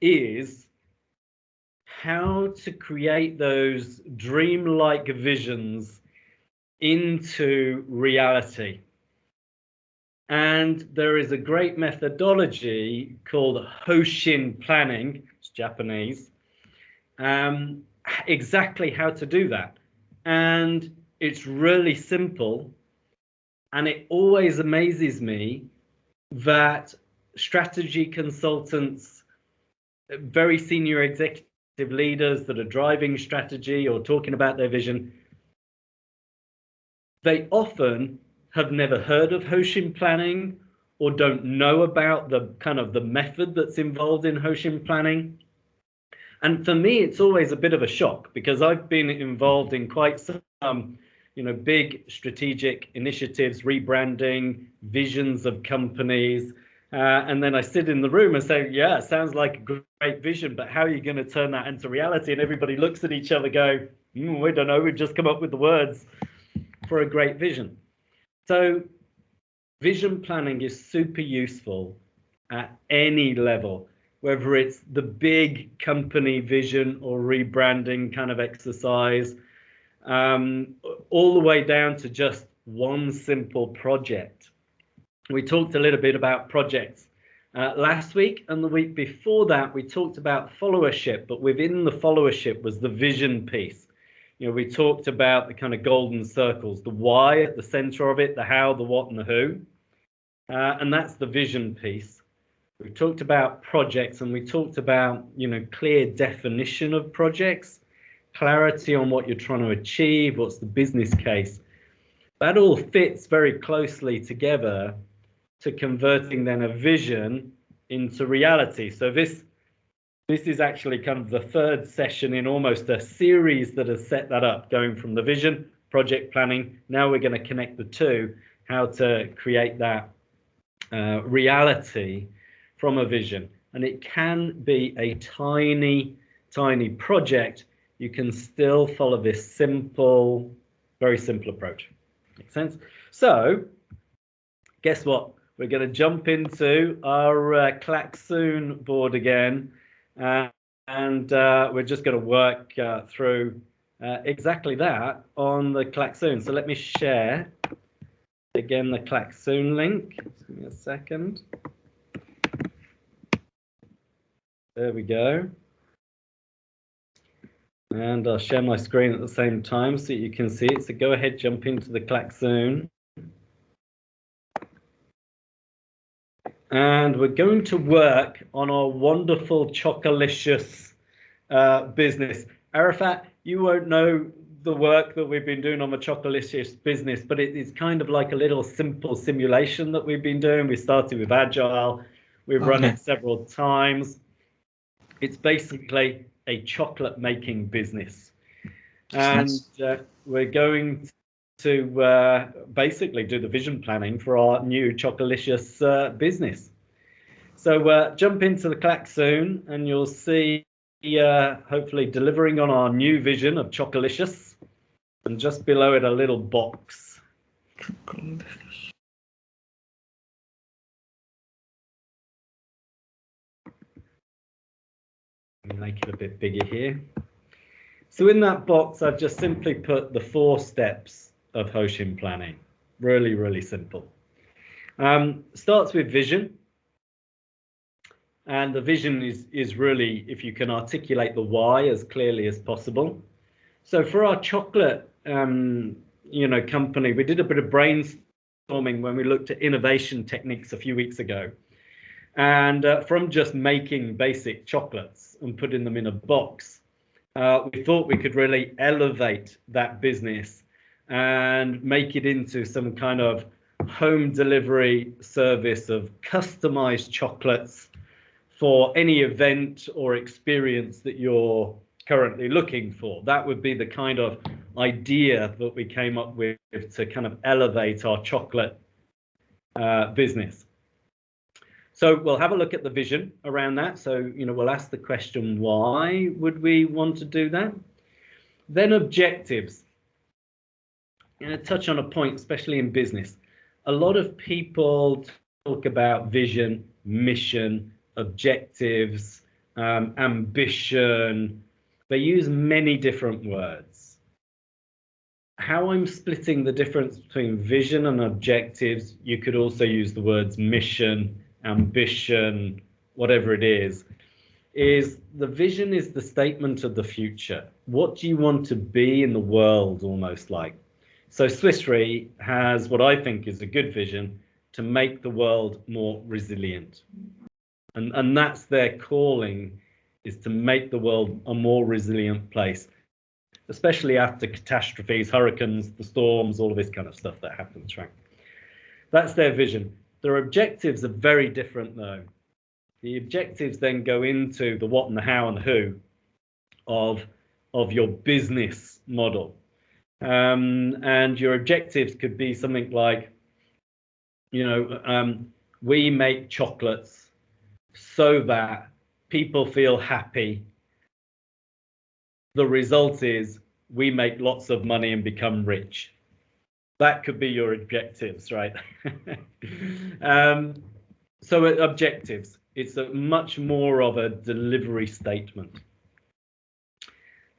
is how to create those dreamlike visions into reality. And there is a great methodology called Hoshin planning, it's Japanese, exactly how to do that. And it's really simple. And it always amazes me that strategy consultants, very senior executive leaders that are driving strategy or talking about their vision, they often have never heard of Hoshin planning or don't know about the kind of the method that's involved in Hoshin planning. And for me, it's always a bit of a shock because I've been involved in quite some, big strategic initiatives, rebranding, visions of companies. And then I sit in the room and say, yeah, it sounds like a great vision, but how are you going to turn that into reality? And everybody looks at each other, go, we don't know, we've just come up with the words for a great vision. So vision planning is super useful at any level, whether it's the big company vision or rebranding kind of exercise, all the way down to just one simple project. We talked a little bit about projects last week, and the week before that we talked about followership, but within the followership was the vision piece. We talked about the kind of golden circles, the why at the center of it, the how, the what, and the who, and that's the vision piece. We talked about projects, and we talked about clear definition of projects, clarity on what you're trying to achieve, what's the business case. That all fits very closely together to converting then a vision into reality. So this is actually kind of the third session in almost a series that has set that up, going from the vision, project planning. Now we're going to connect the two, how to create that reality from a vision. And it can be a tiny, tiny project. You can still follow this simple, very simple approach. Makes sense? So guess what? We're going to jump into our Klaxoon board again. And we're just going to work through exactly that on the Klaxoon. So let me share again the Klaxoon link. Just give me a second. There we go. And I'll share my screen at the same time so you can see it. So go ahead, jump into the Klaxoon. And we're going to work on our wonderful Chocolicious business. Arafat, you won't know the work that we've been doing on the Chocolicious business, but it's kind of like a little simple simulation that we've been doing. We started with Agile. We've run it several times. It's basically a chocolate making business. And we're going to basically do the vision planning for our new Chocolicious business. So jump into the Klaxoon and you'll see hopefully delivering on our new vision of Chocolicious, and just below it a little box. Make it a bit bigger here. So in that box, I've just simply put the 4 steps of Hoshin planning. Really, really simple. Starts with vision. And the vision is really if you can articulate the why as clearly as possible. So for our chocolate, company, we did a bit of brainstorming when we looked at innovation techniques a few weeks ago. And from just making basic chocolates and putting them in a box, we thought we could really elevate that business and make it into some kind of home delivery service of customized chocolates for any event or experience that you're currently looking for. That would be the kind of idea that we came up with to kind of elevate our chocolate business. So we'll have a look at the vision around that. So, we'll ask the question, why would we want to do that? Then objectives. Touch on a point, especially in business. A lot of people talk about vision, mission, objectives, ambition. They use many different words. How I'm splitting the difference between vision and objectives, you could also use the words mission, ambition, whatever it is the vision is the statement of the future. What do you want to be in the world, almost like? So Swiss Re has what I think is a good vision to make the world more resilient. And that's their calling, is to make the world a more resilient place, especially after catastrophes, hurricanes, the storms, all of this kind of stuff that happens, right? That's their vision. Their objectives are very different, though. The objectives then go into the what and the how and the who of your business model. And your objectives could be something like, we make chocolates so that people feel happy. The result is we make lots of money and become rich. That could be your objectives, right? So objectives, it's a much more of a delivery statement.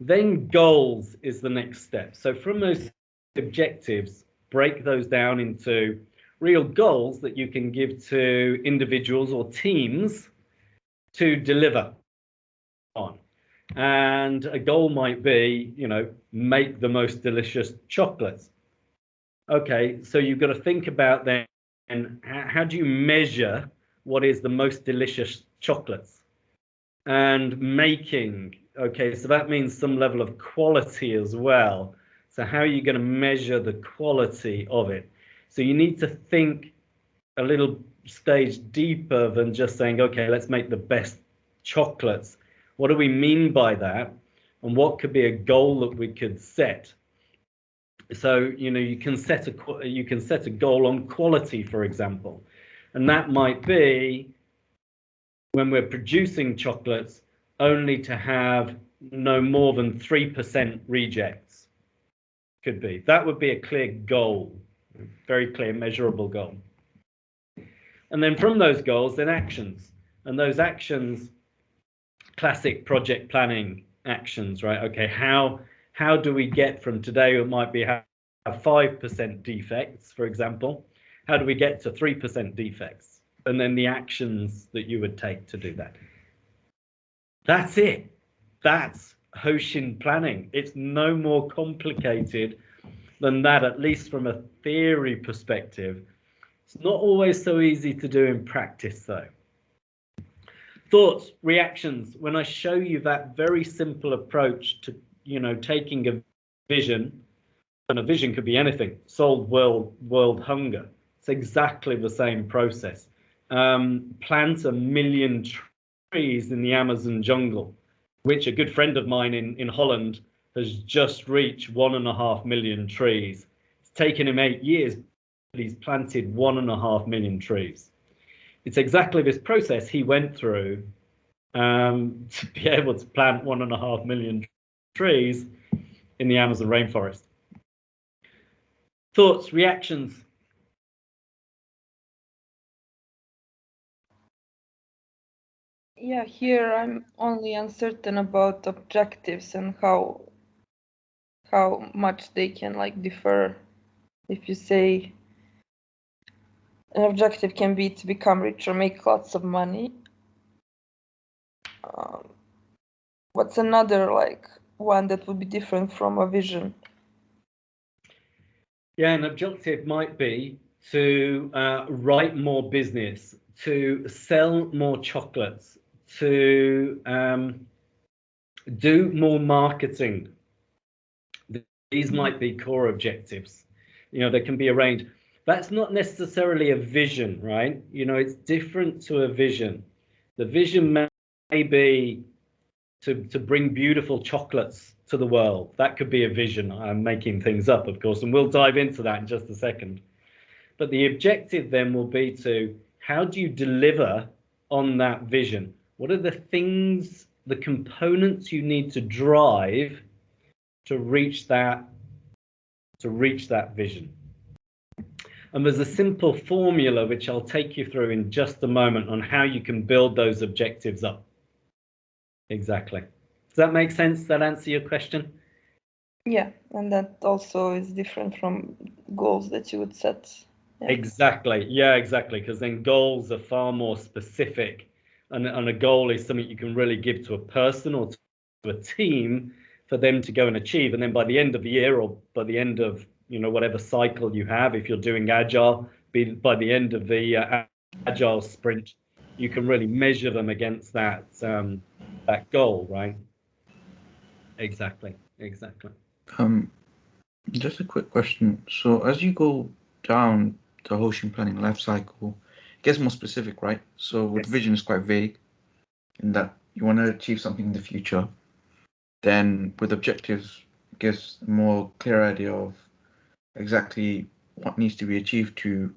Then goals is the next step. So from those objectives, break those down into real goals that you can give to individuals or teams to deliver on. And a goal might be, make the most delicious chocolates. Okay, so you've got to think about then, how do you measure what is the most delicious chocolates? And making, okay, so that means some level of quality as well. So how are you going to measure the quality of it? So you need to think a little stage deeper than just saying, okay, let's make the best chocolates. What do we mean by that? And what could be a goal that we could set? So, you can set a goal on quality, for example, and that might be, when we're producing chocolates, only to have no more than 3% rejects. Could be. That would be a clear goal, very clear, measurable goal. And then from those goals, then actions. And those actions, classic project planning actions, right? Okay, how do we get from today, it might be have 5% defects, for example. How do we get to 3% defects? And then the actions that you would take to do that. That's it. That's Hoshin planning. It's no more complicated than that, at least from a theory perspective. It's not always so easy to do in practice, though. Thoughts, reactions. When I show you that very simple approach to, taking a vision, and a vision could be anything, solve world hunger. It's exactly the same process. Plant 1 million trees in the Amazon jungle, which a good friend of mine in Holland has just reached 1.5 million trees. It's taken him 8 years, but he's planted 1.5 million trees. It's exactly this process he went through to be able to plant 1.5 million trees in the Amazon rainforest. Thoughts, reactions? Yeah, here I'm only uncertain about objectives and how much they can differ. If you say an objective can be to become rich or make lots of money, what's another one that would be different from a vision? Yeah, an objective might be to write more business, to sell more chocolates, to do more marketing. These might be core objectives. They can be arranged. That's not necessarily a vision, right? It's different to a vision. The vision may be to bring beautiful chocolates to the world. That could be a vision. I'm making things up, of course, and we'll dive into that in just a second. But the objective then will be to, how do you deliver on that vision? What are the things, the components you need to drive to reach that vision? And there's a simple formula which I'll take you through in just a moment on how you can build those objectives up. Exactly. Does that make sense? Does that answer your question? Yeah, and that also is different from goals that you would set. Yeah. Exactly. Yeah, exactly. Because then goals are far more specific, and a goal is something you can really give to a person or to a team for them to go and achieve. And then by the end of the year, or by the end of whatever cycle you have, if you're doing agile, by the end of the agile sprint, you can really measure them against that goal, right? Exactly. Exactly. Just a quick question. So as you go down the Hoshin planning life cycle, it gets more specific, right? So with Yes. vision is quite vague in that you want to achieve something in the future. Then with objectives, it gives a more clear idea of exactly what needs to be achieved to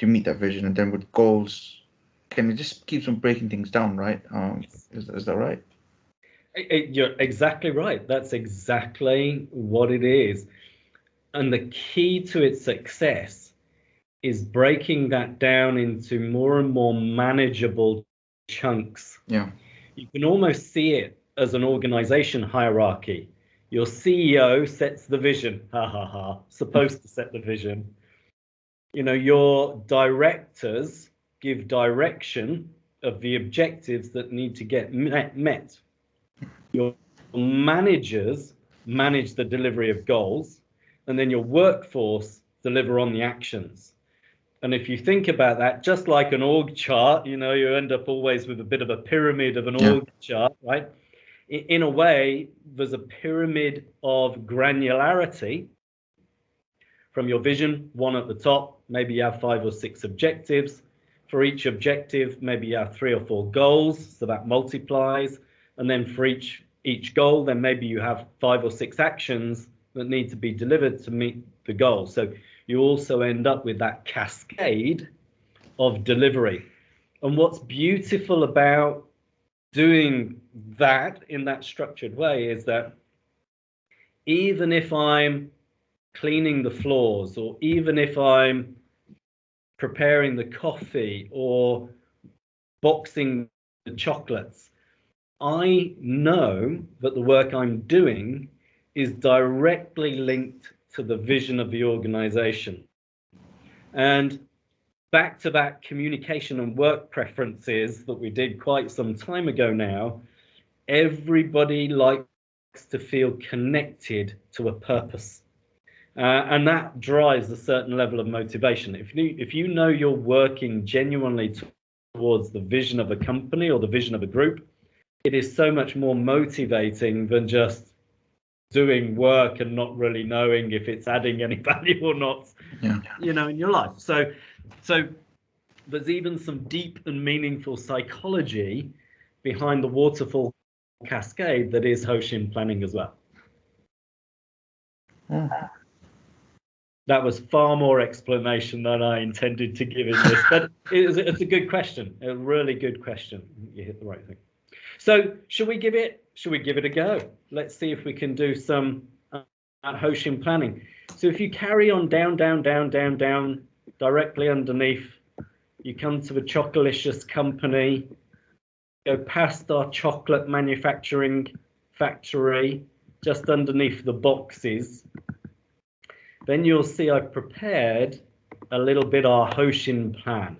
meet that vision. And then with goals, can it just keeps on breaking things down, right? Yes. Is that right? You're exactly right. That's exactly what it is. And the key to its success is breaking that down into more and more manageable chunks. Yeah. You can almost see it as an organization hierarchy. Your CEO sets the vision, ha ha ha, supposed to set the vision. Your directors give direction of the objectives that need to get met. Your managers manage the delivery of goals, and then your workforce deliver on the actions. And if you think about that, just like an org chart, you end up always with a bit of a pyramid of an Yeah. org chart, right? In a way, there's a pyramid of granularity from your vision, one at the top. Maybe you have 5 or 6 objectives. For each objective, maybe you have 3 or 4 goals, so that multiplies. And then for each goal, then maybe you have 5 or 6 actions that need to be delivered to meet the goal. So you also end up with that cascade of delivery. And what's beautiful about doing that in that structured way is that even if I'm cleaning the floors, or even if I'm preparing the coffee or boxing the chocolates, I know that the work I'm doing is directly linked to the vision of the organization. And back to that communication and work preferences that we did quite some time ago now, everybody likes to feel connected to a purpose. And that drives a certain level of motivation. If you know you're working genuinely towards the vision of a company or the vision of a group, it is so much more motivating than just doing work and not really knowing if it's adding any value or not, Yeah. in your life. So there's even some deep and meaningful psychology behind the waterfall cascade that is Hoshin planning as well. Oh. That was far more explanation than I intended to give in this, but it's a good question, a really good question. You hit the right thing. So should we give it a go? Let's see if we can do some Hoshin planning. So if you carry on down, directly underneath, you come to a Chocolicious company, go past our chocolate manufacturing factory, just underneath the boxes. Then you'll see I've prepared a little bit our Hoshin plan.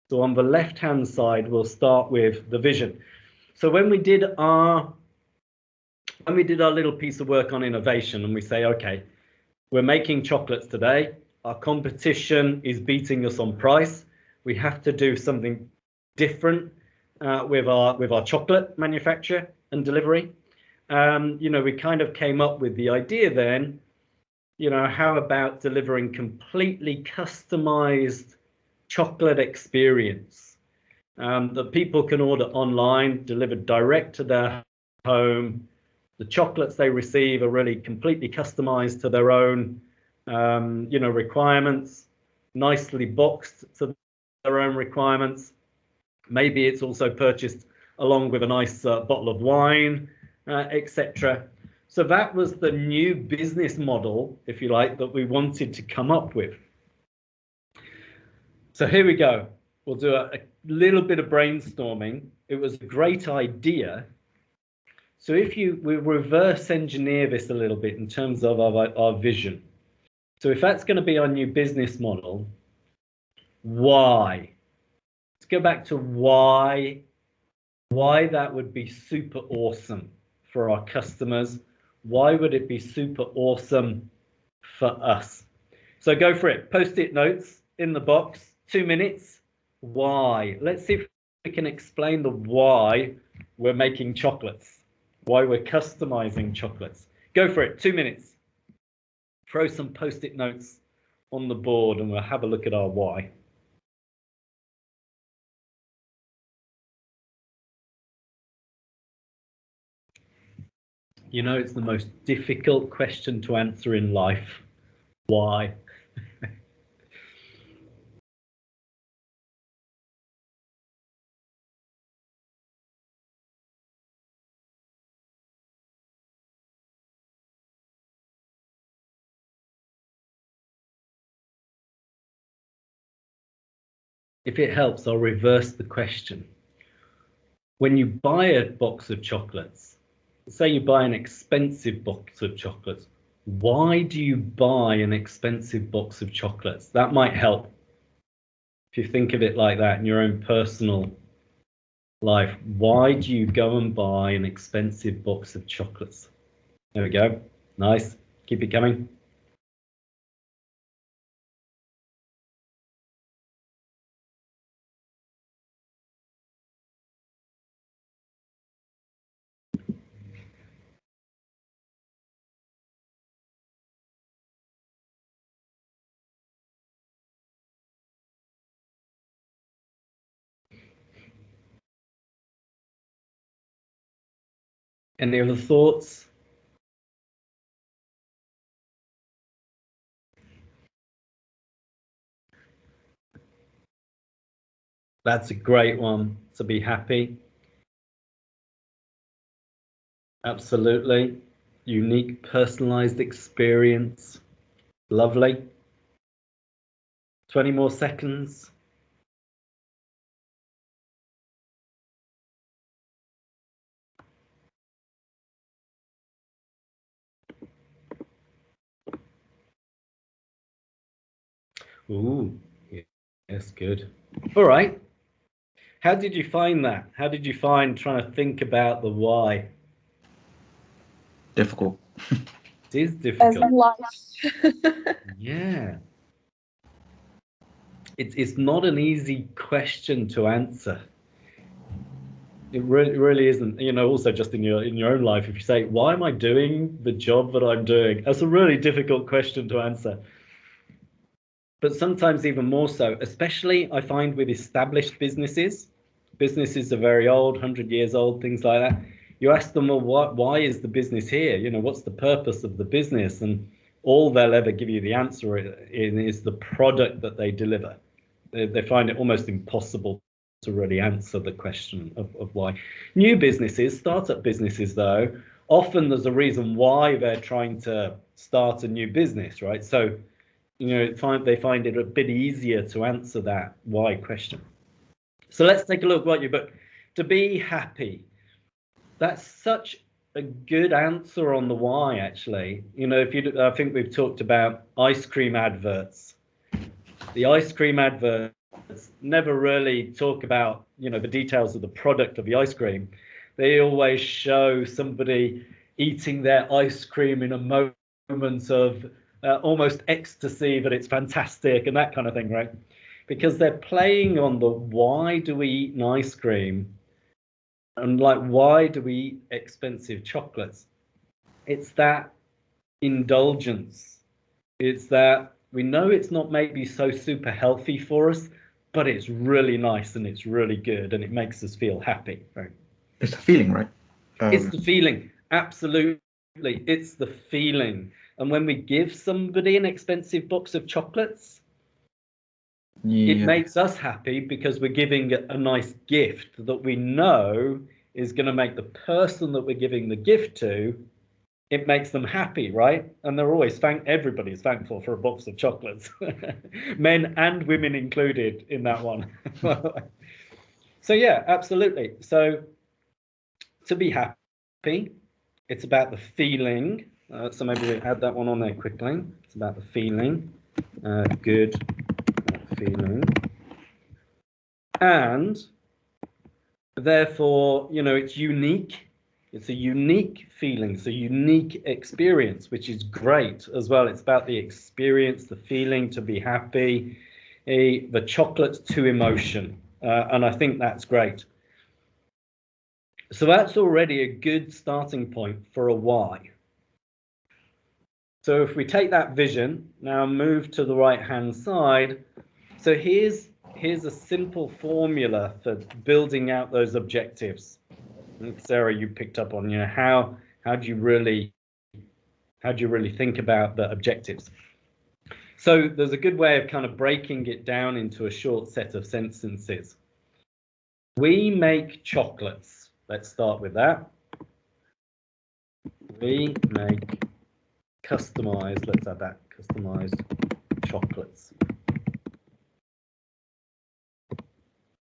So on the left-hand side, we'll start with the vision. So when we did our little piece of work on innovation, and we say, okay, we're making chocolates today. Our competition is beating us on price. We have to do something different with our chocolate manufacture and delivery. We kind of came up with the idea then. How about delivering completely customized chocolate experience that people can order online, delivered direct to their home. The chocolates they receive are really completely customized to their own, requirements, nicely boxed to their own requirements. Maybe it's also purchased along with a nice bottle of wine, etc. So that was the new business model, if you like, that we wanted to come up with. So here we go. We'll do a little bit of brainstorming. It was a great idea, So if we reverse engineer this a little bit in terms of our vision. So if that's going to be our new business model, why? Let's go back to why that would be super awesome for our customers. Why would it be super awesome for us? So go for it. Post-it notes in the box, 2 minutes. Why? Let's see if we can explain the why we're making chocolates, why we're customizing chocolates. Go for it, 2 minutes. Throw some post-it notes on the board and we'll have a look at our why. You know, it's the most difficult question to answer in life. Why? If it helps, I'll reverse the question. When you buy a box of chocolates, say you buy an expensive box of chocolates, why do you buy an expensive box of chocolates? That might help. If you think of it like that in your own personal life, why do you go and buy an expensive box of chocolates? There we go. Nice. Keep it coming. Any other thoughts? That's a great one, to be happy. Absolutely. Unique, personalized experience. Lovely. 20 more seconds. Ooh, yeah, that's good. All right. How did you find that? How did you find trying to think about the why? Difficult. It is As difficult. in life. Yeah. It's not an easy question to answer. It really isn't. You know, also just in your own life, if you say, why am I doing the job that I'm doing? That's a really difficult question to answer. But sometimes even more so, especially I find with established businesses. Businesses are very old, 100 years old, things like that. You ask them, well, why is the business here? You know, what's the purpose of the business? And all they'll ever give you the answer is the product that they deliver. They find it almost impossible to really answer the question of why. New businesses, startup businesses, though, often there's a reason why they're trying to start a new business, right? So, you know, they find it a bit easier to answer that why question. So let's take a look what you book. To be happy. That's such a good answer on the why, actually. You know, I think we've talked about ice cream adverts. The ice cream adverts never really talk about, you know, the details of the product of the ice cream. They always show somebody eating their ice cream in a moment of almost ecstasy that it's fantastic and that kind of thing, right? Because they're playing on the why do we eat an ice cream and like why do we eat expensive chocolates? It's that indulgence. It's that we know it's not maybe so super healthy for us, but it's really nice and it's really good and it makes us feel happy, right? It's a feeling, right? It's the feeling. Absolutely. It's the feeling. And when we give somebody an expensive box of chocolates, it makes us happy because we're giving a nice gift that we know is going to make the person that we're giving the gift to, it makes them happy, right? And they're always everybody's thankful for a box of chocolates, men and women included in that one. So yeah, absolutely. So to be happy, happy. It's about the feeling. So maybe we add that one on there quickly. It's about the feeling. Good feeling. And therefore, you know, it's unique. It's a unique feeling. It's a unique experience, which is great as well. It's about the experience, the feeling, to be happy, the chocolate to emotion. And I think that's great. So that's already a good starting point for a why. So if we take that vision, now move to the right-hand side. So here's a simple formula for building out those objectives. And Sarah, you picked up on, you know, how do you really think about the objectives? So there's a good way of kind of breaking it down into a short set of sentences. We make chocolates. Let's start with that. We make customized, let's add that, customized chocolates.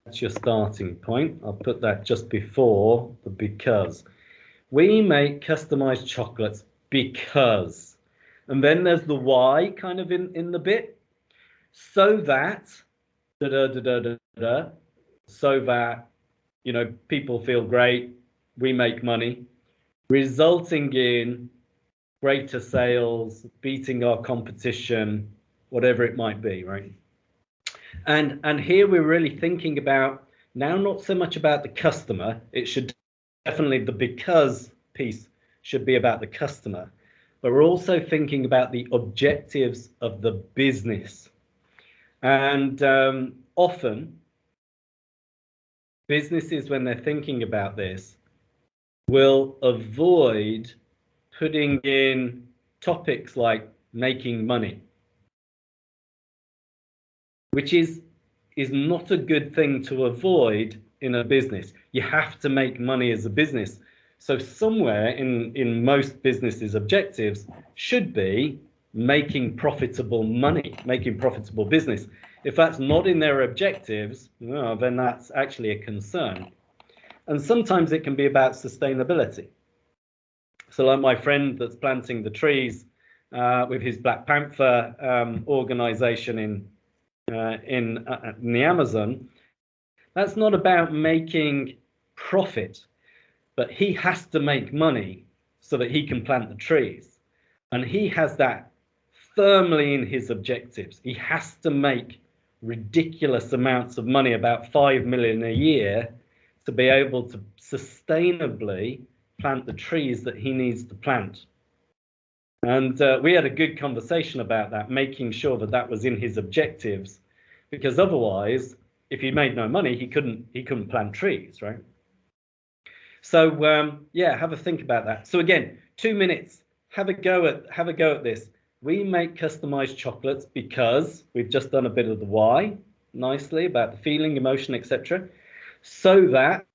That's your starting point. I'll put that just before the because. We make customized chocolates because. And then there's the why kind of in the bit. So that, da da da da da da, so that, you know, people feel great, we make money, resulting in greater sales, beating our competition, whatever it might be, right? And here we're really thinking about now not so much about the customer. It should definitely, the because piece should be about the customer, but we're also thinking about the objectives of the business. And often businesses, when they're thinking about this, will avoid putting in topics like making money, which is not a good thing to avoid in a business. You have to make money as a business. So somewhere in most businesses' objectives should be making profitable money, making profitable business. If that's not in their objectives, well, then that's actually a concern. And sometimes it can be about sustainability. So like my friend that's planting the trees with his Black Panther organization in the Amazon, that's not about making profit, but he has to make money so that he can plant the trees. And he has that firmly in his objectives. He has to make ridiculous amounts of money, about 5 million a year, to be able to sustainably plant the trees that he needs to plant. And we had a good conversation about that, making sure that that was in his objectives, because otherwise, if he made no money, he couldn't plant trees, right? So yeah, have a think about that. So again, 2 minutes. Have a go at this. We make customized chocolates because we've just done a bit of the why nicely about the feeling, emotion, etc. So that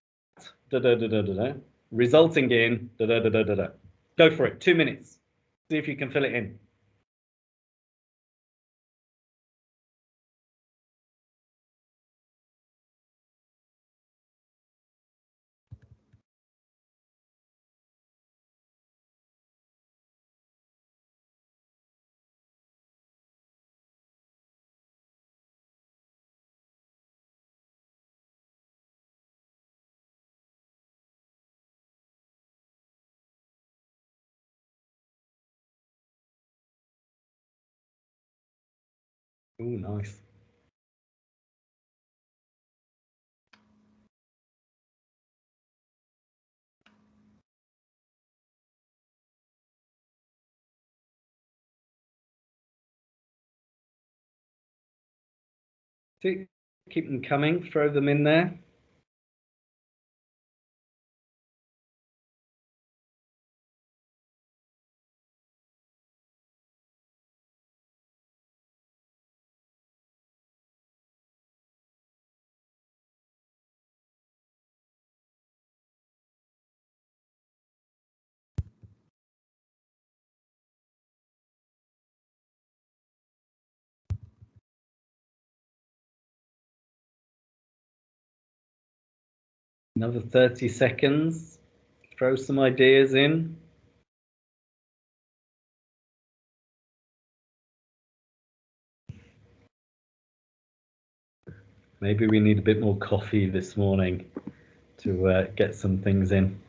da da da da da da, resulting in da da da da da da. Go for it. 2 minutes. See if you can fill it in. Oh, nice. Keep them coming. Throw them in there. Another 30 seconds. throw some ideas in. Maybe we need a bit more coffee this morning to get some things in.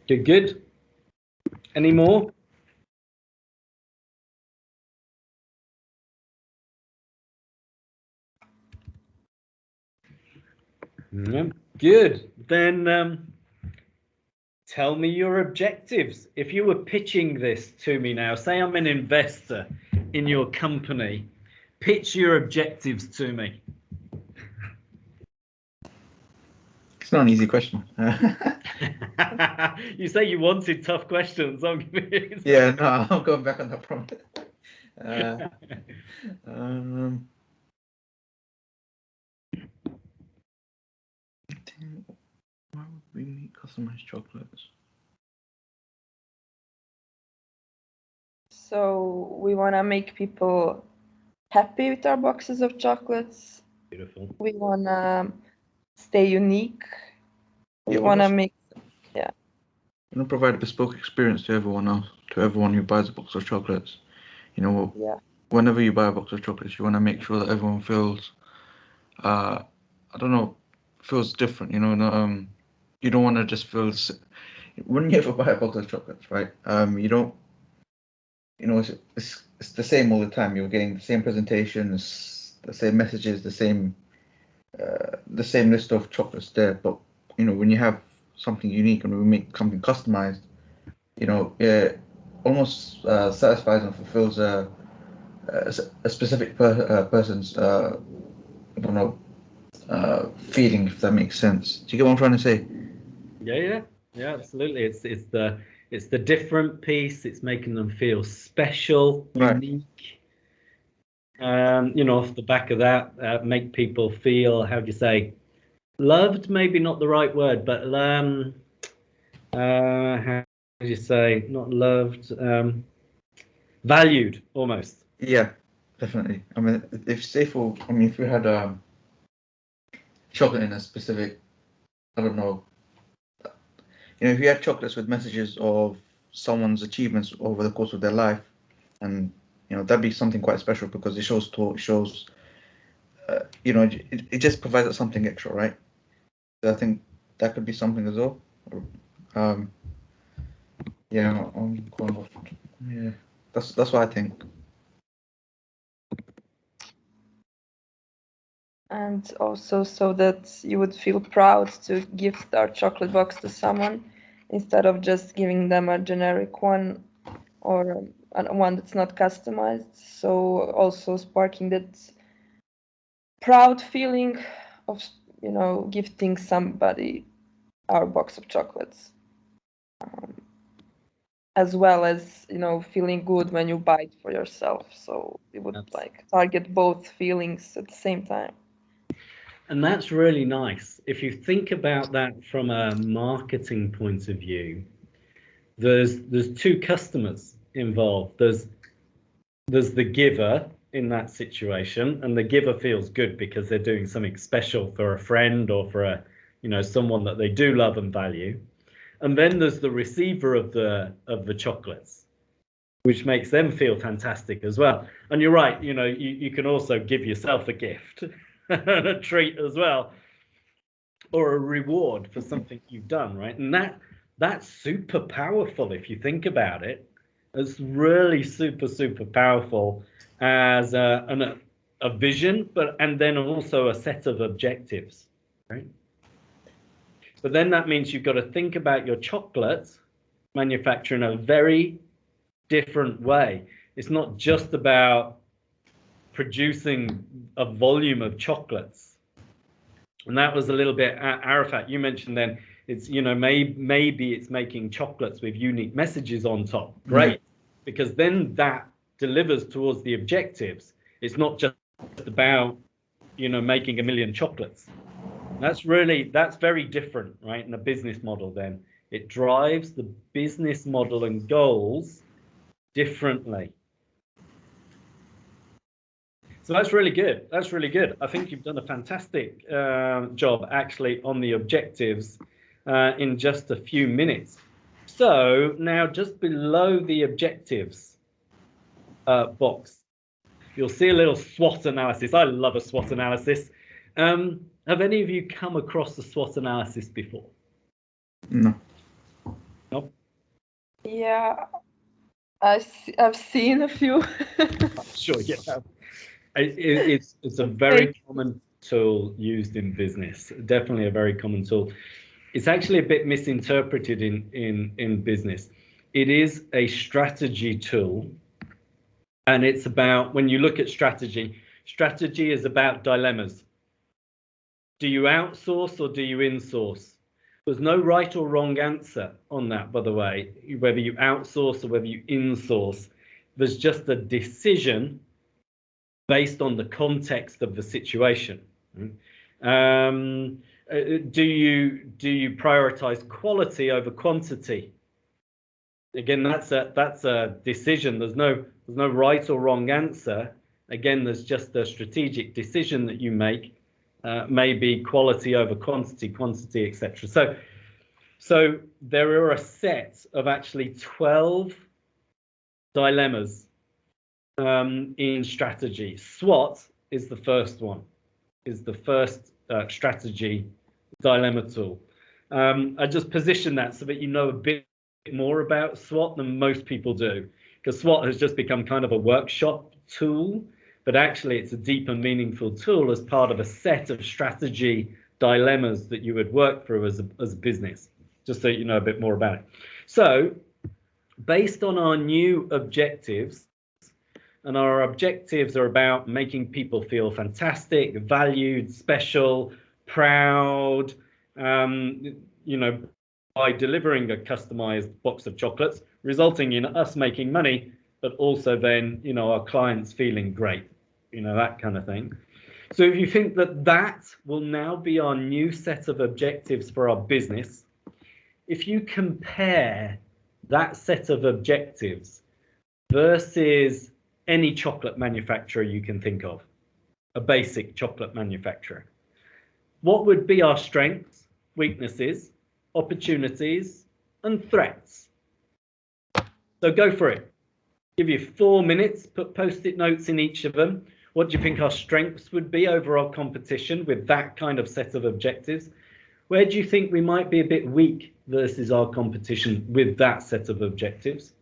Good, good. Any more? Yeah, good. Then tell me your objectives. If you were pitching this to me now, say I'm an investor in your company, pitch your objectives to me. It's not an easy question. You say you wanted tough questions. I'm giving you Yeah, no, I'm going back on that prompt. Why would we need customized chocolates? So we want to make people happy with our boxes of chocolates. Beautiful. We want to stay unique. We Yeah, want to almost- make, You know, provide a bespoke experience to everyone else, to everyone who buys a box of chocolates. You know, yeah, whenever you buy a box of chocolates, you want to make sure that everyone feels, I don't know, feels different. You know, you don't want to just feel. When you ever buy a box of chocolates, right? You don't. You know, it's the same all the time. You're getting the same presentations, the same messages, the same list of chocolates there. But you know, when you have something unique and we make something customized, you know, it almost satisfies and fulfills a specific person's I don't know feeling, if that makes sense. Do you get what I'm trying to say? Yeah, absolutely. It's the different piece. It's making them feel special, Right. unique. You know, off the back of that, make people feel, how do you say, loved? Maybe not the right word, but how do you say, not loved, valued almost. Yeah, definitely. I mean, if we had chocolate in a specific, I don't know, you know, if you had chocolates with messages of someone's achievements over the course of their life, and you know, that'd be something quite special because it shows, you know, it just provides something extra, right? So I think that could be something as well. Um, yeah, yeah, that's what I think. and also so that you would feel proud to gift our chocolate box to someone instead of just giving them a generic one or one that's not customized. So also sparking that proud feeling of, you know, gifting somebody our box of chocolates, as well as, you know, feeling good when you buy it for yourself. So it would like target both feelings at the same time. And that's really nice. If you think about that from a marketing point of view, there's two customers involved. There's the giver in that situation, and the giver feels good because they're doing something special for a friend or for a, you know, someone that they do love and value. And then there's the receiver of the chocolates, which makes them feel fantastic as well. And you're right, you know, you can also give yourself a gift and a treat as well, or a reward for something you've done, right? And that's super powerful if you think about it. It's really super powerful as a vision, and then also a set of objectives, right? But then that means you've got to think about your chocolate manufacture in a very different way. It's not just about producing a volume of chocolates. And that was a little bit, Arafat, you mentioned then, it's, you know, maybe it's making chocolates with unique messages on top. Great. Because then that delivers towards the objectives. It's not just about, you know, making a million chocolates. That's very different, right? In a business model, then it drives the business model and goals differently. So that's really good. That's really good. I think you've done a fantastic job actually on the objectives in just a few minutes. So now just below the objectives box, you'll see a little SWOT analysis. I love a SWOT analysis. Have any of you come across the SWOT analysis before? No. No? Yeah, I've seen a few. Sure, yeah. It's a very common tool used in business. Definitely a very common tool. It's actually a bit misinterpreted in business. It is a strategy tool, and it's about, when you look at strategy, strategy is about dilemmas. Do you outsource or do you insource? There's no right or wrong answer on that, by the way, whether you outsource or whether you insource. There's just a decision based on the context of the situation. Do you prioritize quality over quantity? Again, that's a decision. There's no right or wrong answer. Again, there's just a strategic decision that you make. Maybe quality over quantity, etc. So there are a set of actually 12 dilemmas in strategy. SWOT is the first one, is the first strategy dilemma tool. I just position that so that you know a bit more about SWOT than most people do, because SWOT has just become kind of a workshop tool, but actually it's a deep and meaningful tool as part of a set of strategy dilemmas that you would work through as a business, just so you know a bit more about it. So based on our new objectives, and our objectives are about making people feel fantastic, valued, special, proud, by delivering a customized box of chocolates, resulting in us making money, but also then, our clients feeling great, that kind of thing. So if you think that will now be our new set of objectives for our business, if you compare that set of objectives versus any chocolate manufacturer you can think of, a basic chocolate manufacturer, what would be our strengths, weaknesses, opportunities, and threats? So go for it. Give you 4 minutes, put post-it notes in each of them. What do you think our strengths would be over our competition with that kind of set of objectives? Where do you think we might be a bit weak versus our competition with that set of objectives?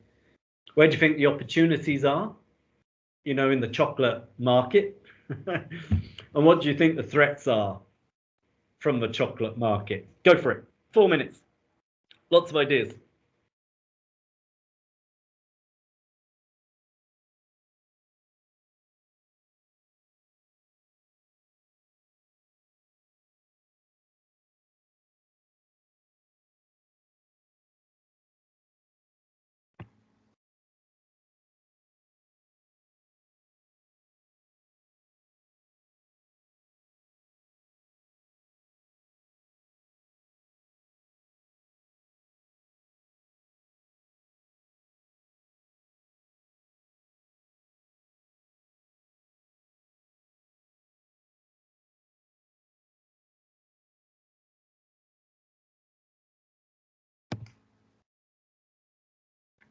Where do you think the opportunities are, in the chocolate market? And what do you think the threats are from the chocolate market? Go for it. 4 minutes. Lots of ideas.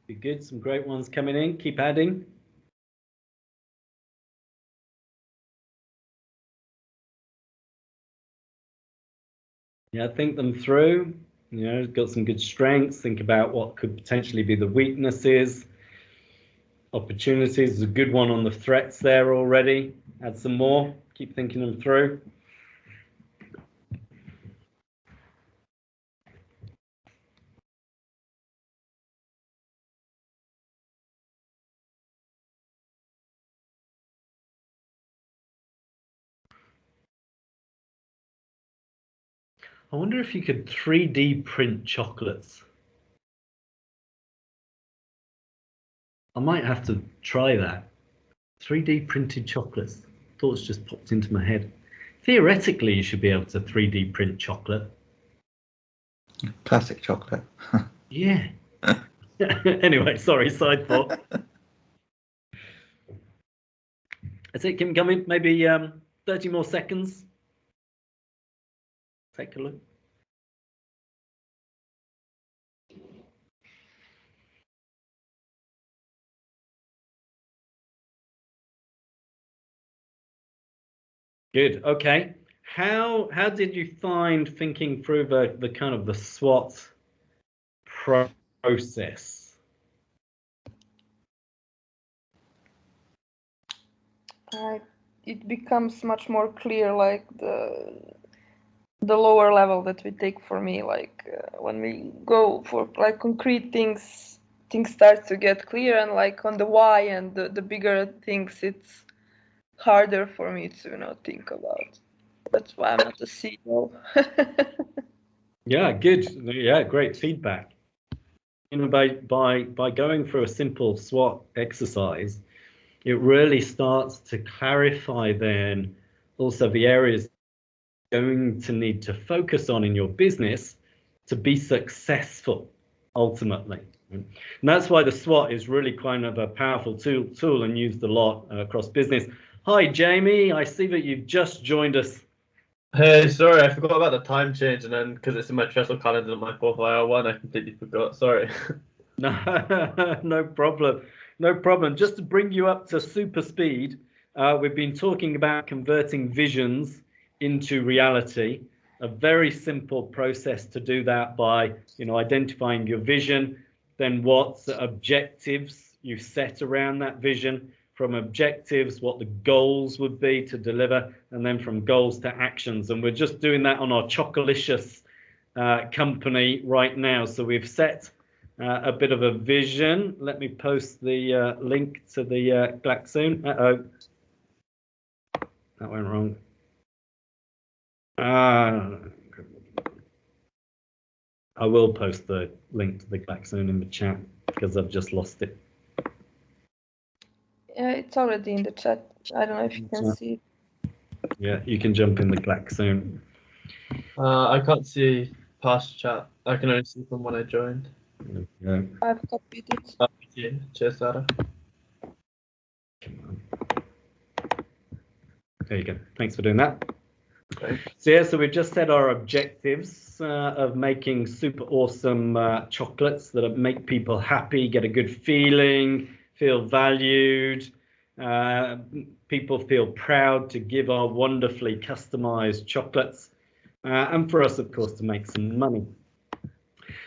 Be good. Some great ones coming in. Keep adding. Yeah, think them through. Got some good strengths. Think about what could potentially be the weaknesses. Opportunities is a good one on the threats there already. Add some more. Keep thinking them through. I wonder if you could 3D print chocolates. I might have to try that. 3D printed chocolates. Thoughts just popped into my head. Theoretically, you should be able to 3D print chocolate. Classic chocolate. Yeah. Anyway, sorry, side thought. That's it. Can come in maybe 30 more seconds. Take a look. Good. Okay. How did you find thinking through the kind of the SWOT process? It becomes much more clear, like the lower level that we take. For me, like when we go for like concrete things start to get clear, and like on the why and the bigger things, it's harder for me to think about. That's why I'm not a CEO. Yeah, good. Yeah, great feedback. By going through a simple SWOT exercise, it really starts to clarify then also the areas you're going to need to focus on in your business to be successful ultimately. And that's why the SWOT is really kind of a powerful tool and used a lot across business. Hi, Jamie. I see that you've just joined us. Hey, sorry, I forgot about the time change, and then because it's in my Trello calendar, not my 4th-hour one, I completely forgot. Sorry. No, no problem. No problem. Just to bring you up to super speed, we've been talking about converting visions into reality. A very simple process to do that by, identifying your vision, then what objectives you set around that vision, from objectives, what the goals would be to deliver, and then from goals to actions. And we're just doing that on our Chocolicious company right now. So we've set a bit of a vision. Let me post the link to the Glaxoon. Uh-oh. That went wrong. I will post the link to the Glaxoon in the chat because I've just lost it. Yeah, it's already in the chat. I don't know if you can see it. Yeah, you can jump in the Glaxoon. I can't see past chat. I can only see from when I joined. Yeah. I've copied it. Thank you. Cheers, Sarah. Come on. There you go. Thanks for doing that. Okay. So we've just set our objectives of making super awesome chocolates that make people happy, get a good feeling, feel valued. People feel proud to give our wonderfully customized chocolates, and for us, of course, to make some money.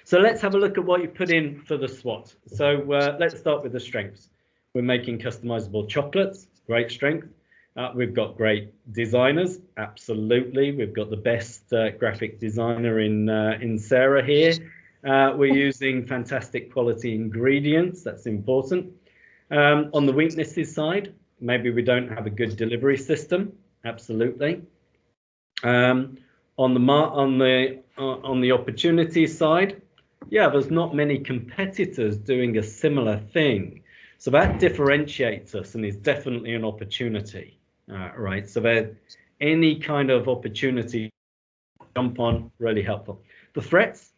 So let's have a look at what you put in for the SWOT. So let's start with the strengths. We're making customizable chocolates, great strength. We've got great designers, absolutely. We've got the best graphic designer in Sarah here. We're using fantastic quality ingredients, that's important. On the weaknesses side, maybe we don't have a good delivery system, absolutely. On the opportunity side, yeah, there's not many competitors doing a similar thing. So that differentiates us and is definitely an opportunity, right? So there, any kind of opportunity to jump on, really helpful. The threats,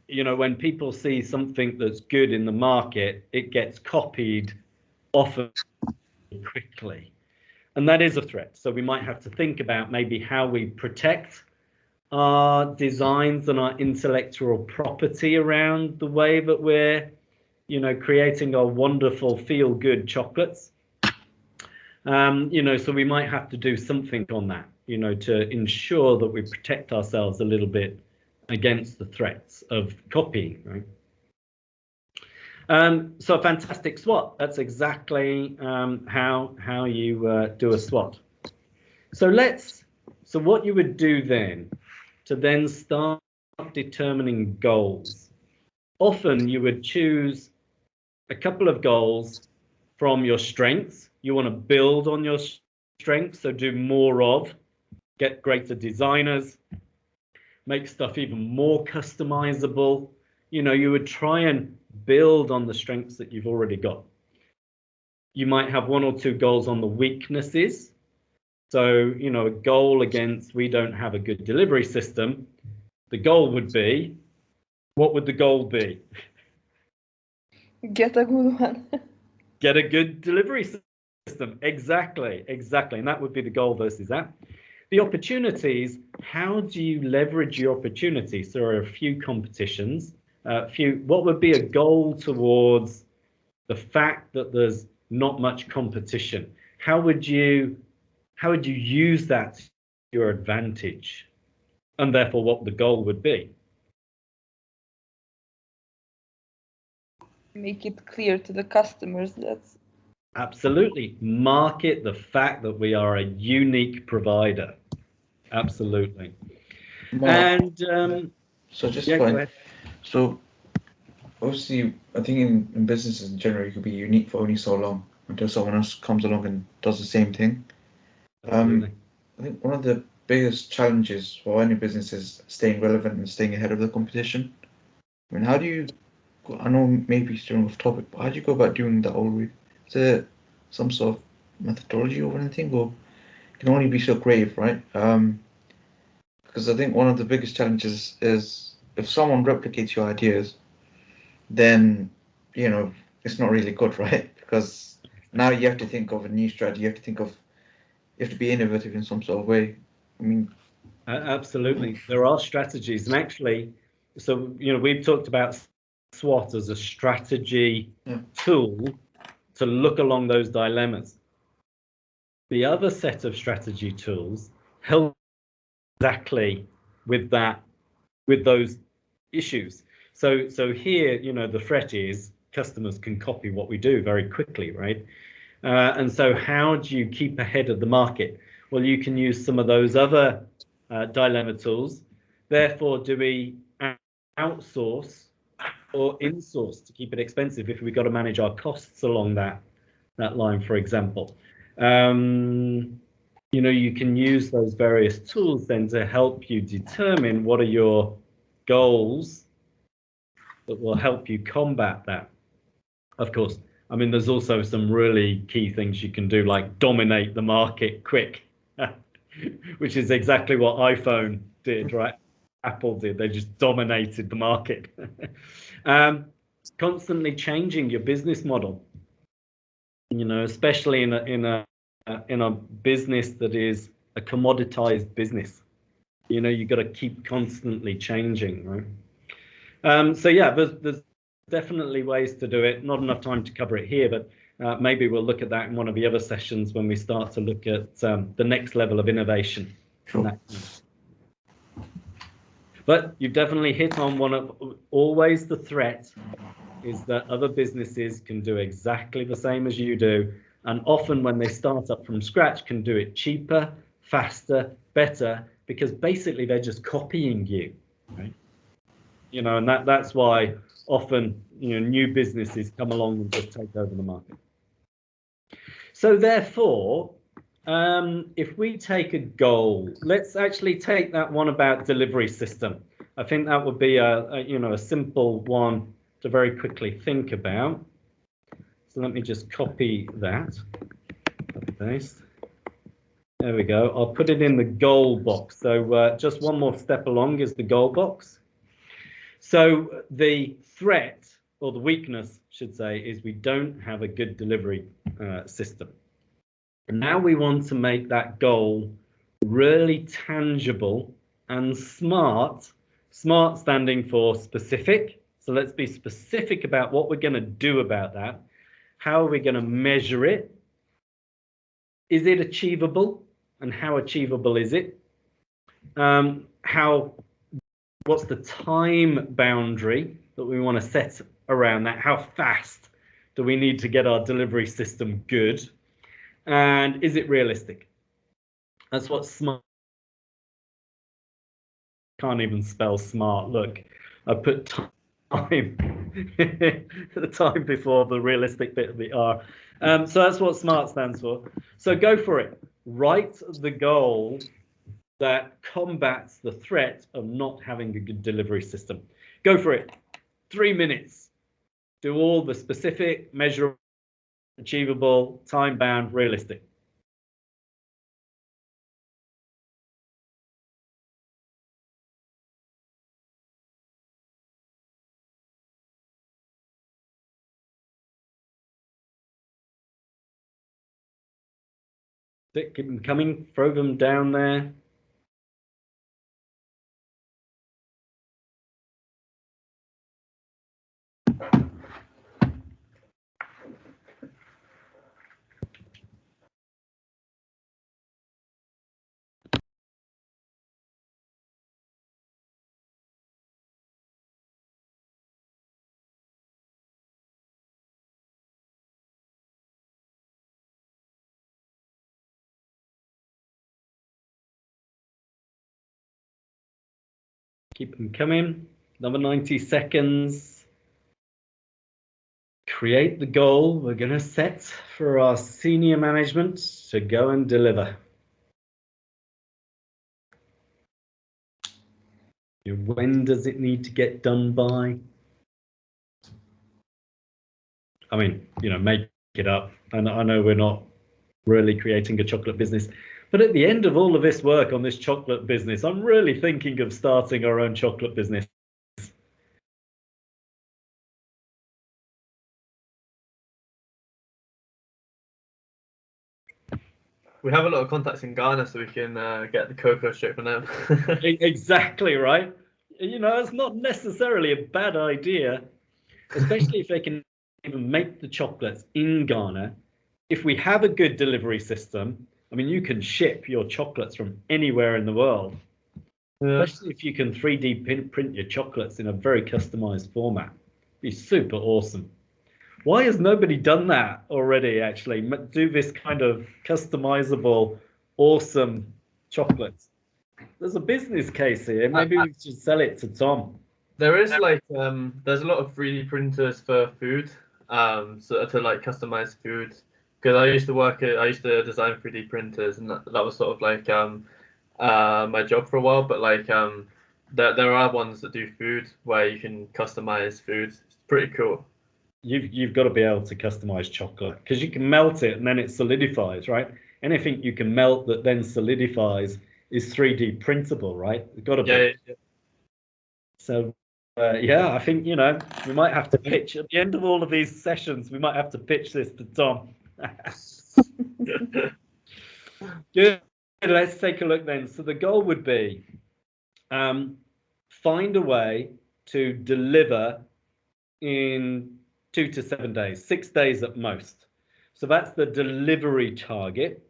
when people see something that's good in the market, it gets copied often quickly. And that is a threat. So we might have to think about maybe how we protect our designs and our intellectual property around the way that we're, creating our wonderful feel-good chocolates. So we might have to do something on that, to ensure that we protect ourselves a little bit against the threats of copying, right? So a fantastic SWOT. That's exactly how you do a SWOT. So what you would do then, to then start determining goals. Often you would choose a couple of goals from your strengths. You want to build on your strengths, so do more of, get greater designers, make stuff even more customizable. You would try and build on the strengths that you've already got. You might have one or two goals on the weaknesses. So, a goal against, we don't have a good delivery system. The goal would be, what would the goal be? Get a good one. Get a good delivery system. Exactly. And that would be the goal versus that. The opportunities, how do you leverage your opportunities? There are a few competitions, what would be a goal towards the fact that there's not much competition? How would you use that to your advantage? And therefore what the goal would be? Make it clear to the customers that's Absolutely. Market the fact that we are a unique provider. Absolutely. Mark, And so just yeah, go fine. ahead. So obviously, I think in businesses in general, you could be unique for only so long until someone else comes along and does the same thing. Absolutely. I think one of the biggest challenges for any business is staying relevant and staying ahead of the competition. I mean, how do you? I know maybe steering off topic, but how do you go about doing that always? Is there some sort of methodology or anything, or it can only be so creative, right? Because I think one of the biggest challenges is if someone replicates your ideas, then you know it's not really good, right? Because now you have to think of a new strategy. You have to think of you have to be innovative in some sort of way. I mean, Absolutely. There are strategies. And actually, so, we've talked about SWOT as a strategy yeah, tool to look along those dilemmas. The other set of strategy tools help exactly with that, with those issues. So here, the threat is customers can copy what we do very quickly, right? And so how do you keep ahead of the market? Well, you can use some of those other dilemma tools. Therefore, do we outsource or insource to keep it expensive if we've got to manage our costs along that line, for example? You can use those various tools then to help you determine what are your goals that will help you combat that. Of course, I mean, there's also some really key things you can do, like dominate the market quick, which is exactly what iPhone did, right? Apple did. They just dominated the market. Constantly changing your business model, especially in a business that is a commoditized business. You've got to keep constantly changing, right? So yeah, there's definitely ways to do it. Not enough time to cover it here, but maybe we'll look at that in one of the other sessions when we start to look at the next level of innovation. sure. But you've definitely hit on one of always the threat is that other businesses can do exactly the same as you do, and often when they start up from scratch can do it cheaper, faster, better, because basically they're just copying you, right? And that's why often new businesses come along and just take over the market. So therefore, if we take a goal, let's actually take that one about delivery system. I think that would be a simple one to very quickly think about. So let me just copy that, copy paste. There we go. I'll put it in the goal box. So just one more step along is the goal box. So the threat, or the weakness, should say, is we don't have a good delivery system. And now we want to make that goal really tangible and smart. Smart standing for specific. So let's be specific about what we're going to do about that. How are we going to measure it? Is it achievable? And how achievable is it? What's the time boundary that we want to set around that? How fast do we need to get our delivery system good? And is it realistic? That's what smart. Can't even spell smart. Look, I put time the time before the realistic bit of the R. So that's what SMART stands for. So go for it. Write the goal that combats the threat of not having a good delivery system. Go for it. 3 minutes. Do all the specific, measurable, achievable, time-bound, realistic. Keep them coming, throw them down there. Keep them coming. Another 90 seconds. Create the goal we're going to set for our senior management to go and deliver. When does it need to get done by? I mean, make it up. And I know we're not really creating a chocolate business, but at the end of all of this work on this chocolate business, I'm really thinking of starting our own chocolate business. We have a lot of contacts in Ghana, so we can get the cocoa straight from them. Exactly right. It's not necessarily a bad idea, especially if they can even make the chocolates in Ghana. If we have a good delivery system, I mean, you can ship your chocolates from anywhere in the world, especially if you can 3D print your chocolates in a very customized format. It'd be super awesome. Why has nobody done that already, actually? Do this kind of customizable, awesome chocolates. There's a business case here. Maybe we should sell it to Tom. There is there's a lot of 3D printers for food, so to customize food. Because I used to design 3D printers, and that was sort of my job for a while. But there are ones that do food where you can customize food. It's pretty cool. You've got to be able to customize chocolate because you can melt it and then it solidifies, right? Anything you can melt that then solidifies is 3D printable, right? It's got to be. Yeah. So, I think, we might have to pitch at the end of all of these sessions, we might have to pitch this to Tom. Good. Let's take a look then. So the goal would be find a way to deliver in 2 to 7 days, 6 days at most. So that's the delivery target.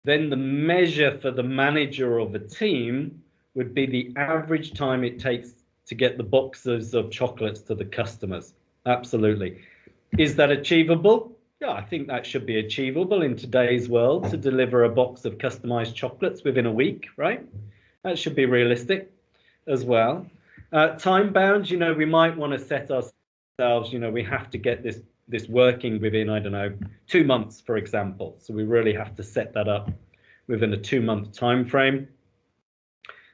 Then the measure for the manager of a team would be the average time it takes to get the boxes of chocolates to the customers. Absolutely. Is that achievable? Yeah, I think that should be achievable in today's world to deliver a box of customized chocolates within a week, right? That should be realistic as well. Time bound, we might want to set ourselves, we have to get this working within, I don't know, 2 months, for example. So we really have to set that up within a 2-month time frame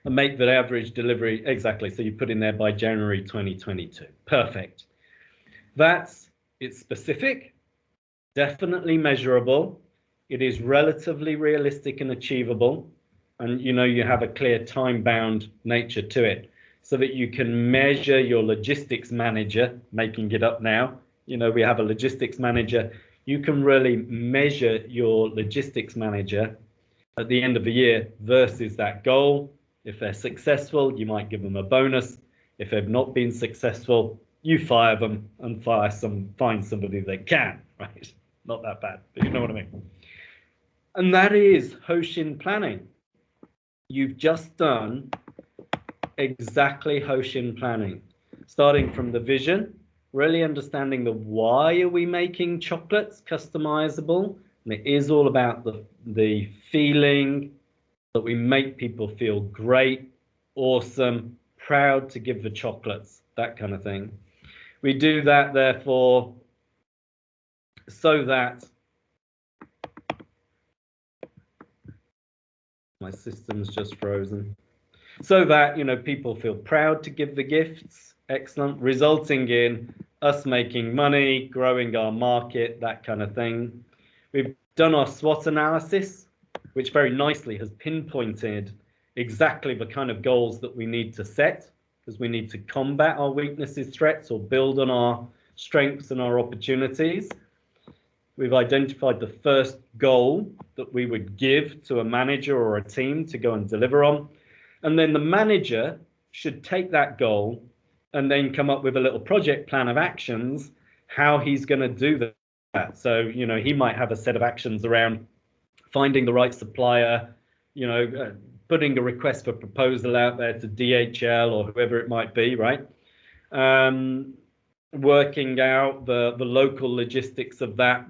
and make the average delivery exactly. So you put in there by January 2022. Perfect. It's specific, definitely measurable. It is relatively realistic and achievable. And you have a clear time-bound nature to it so that you can measure your logistics manager, making it up now. We have a logistics manager. You can really measure your logistics manager at the end of the year versus that goal. If they're successful, you might give them a bonus. If they've not been successful, you fire them and find somebody that can, right? Not that bad, but you know what I mean. And that is Hoshin planning. You've just done exactly Hoshin planning, starting from the vision, really understanding the why are we making chocolates customizable. And it is all about the feeling that we make people feel great, awesome, proud to give the chocolates, that kind of thing. We do that, therefore, so that my system's just frozen. So that, people feel proud to give the gifts, excellent, resulting in us making money, growing our market, that kind of thing. We've done our SWOT analysis, which very nicely has pinpointed exactly the kind of goals that we need to set, because we need to combat our weaknesses, threats, or build on our strengths and our opportunities. We've identified the first goal, that we would give to a manager or a team to go and deliver on. And then the manager should take that goal and then come up with a little project plan of actions, how he's going to do that. So, you know, he might have a set of actions around finding the right supplier, you know, putting a request for proposal out there to DHL or whoever it might be, right? Working out the local logistics of that,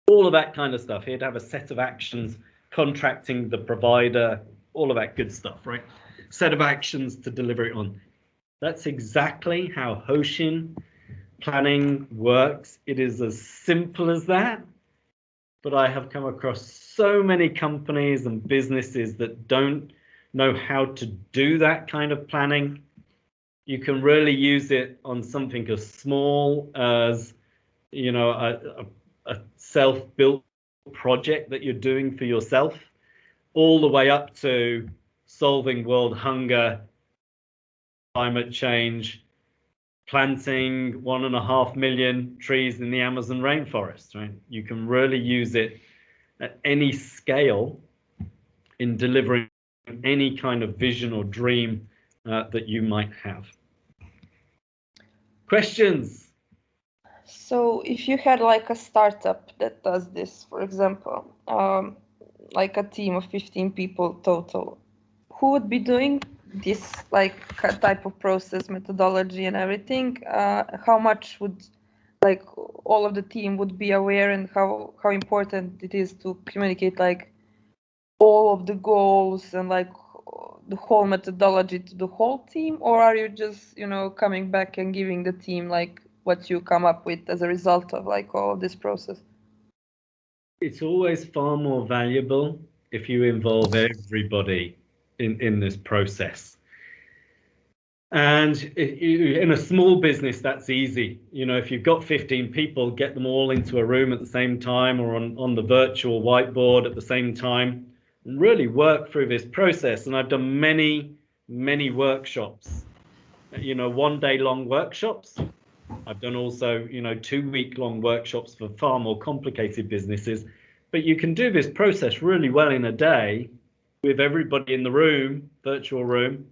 all of that kind of stuff. He'd have a set of actions, contracting the provider, all of that good stuff, right? Set of actions to deliver it on. That's exactly how Hoshin planning works. It is as simple as that, but I have come across so many companies and businesses that don't know how to do that kind of planning. You can really use it on something as small as, you know, a self-built project that you're doing for yourself, all the way up to solving world hunger, climate change, planting 1.5 million trees in the Amazon rainforest, right? You can really use it at any scale in delivering any kind of vision or dream that you might have. Questions? So if you had like a startup that does this, for example, like a team of 15 people total, who would be doing this like type of process, methodology and everything? How much would like all of the team would be aware, and how important it is to communicate like all of the goals and like the whole methodology to the whole team? Or are you just, you know, coming back and giving the team like what you come up with as a result of like all of this process? It's always far more valuable if you involve everybody in this process. And in a small business, that's easy. You know, if you've got 15 people, get them all into a room at the same time or on the virtual whiteboard at the same time, and really work through this process. And I've done many workshops, you know, 1-day long workshops. I've done also, you know, 2-week-long workshops for far more complicated businesses. But you can do this process really well in a day with everybody in the room, virtual room,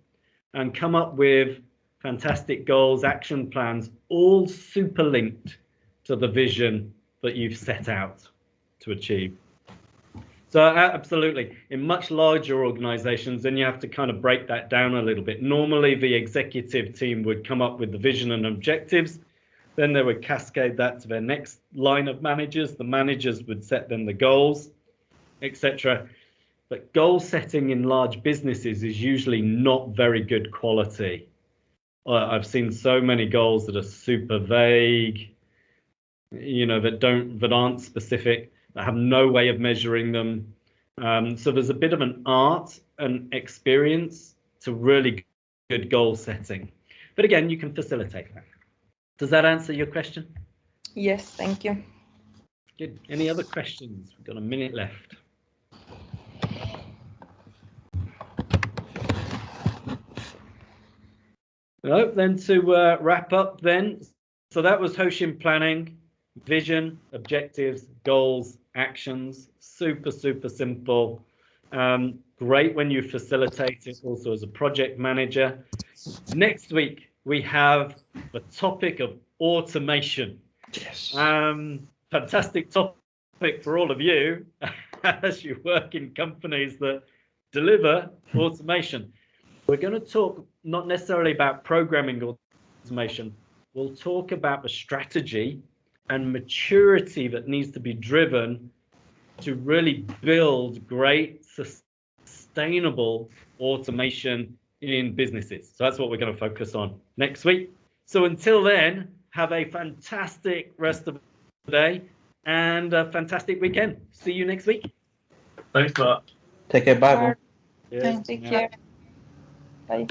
and come up with fantastic goals, action plans, all super linked to the vision that you've set out to achieve. So absolutely, in much larger organizations, then you have to kind of break that down a little bit. Normally, the executive team would come up with the vision and objectives. Then they would cascade that to their next line of managers. The managers would set them the goals, etc. But goal setting in large businesses is usually not very good quality. I've seen so many goals that are super vague, you know, that aren't specific, that have no way of measuring them. So there's a bit of an art and experience to really good goal setting. But again, you can facilitate that. Does that answer your question? Yes, thank you. Good. Any other questions? We've got a minute left. No, then to wrap up then. So that was Hoshin planning, vision, objectives, goals, actions. Super simple. Great when you facilitate it also as a project manager. Next week, we have the topic of automation. Yes. Fantastic topic for all of you as you work in companies that deliver automation. We're going to talk not necessarily about programming automation. We'll talk about the strategy and maturity that needs to be driven to really build great, sustainable automation in businesses. So that's what we're going to focus on next week. So until then, have a fantastic rest of the day and a fantastic weekend. See you next week. Thanks, Mark. Take care. Bye. Take care. Bye.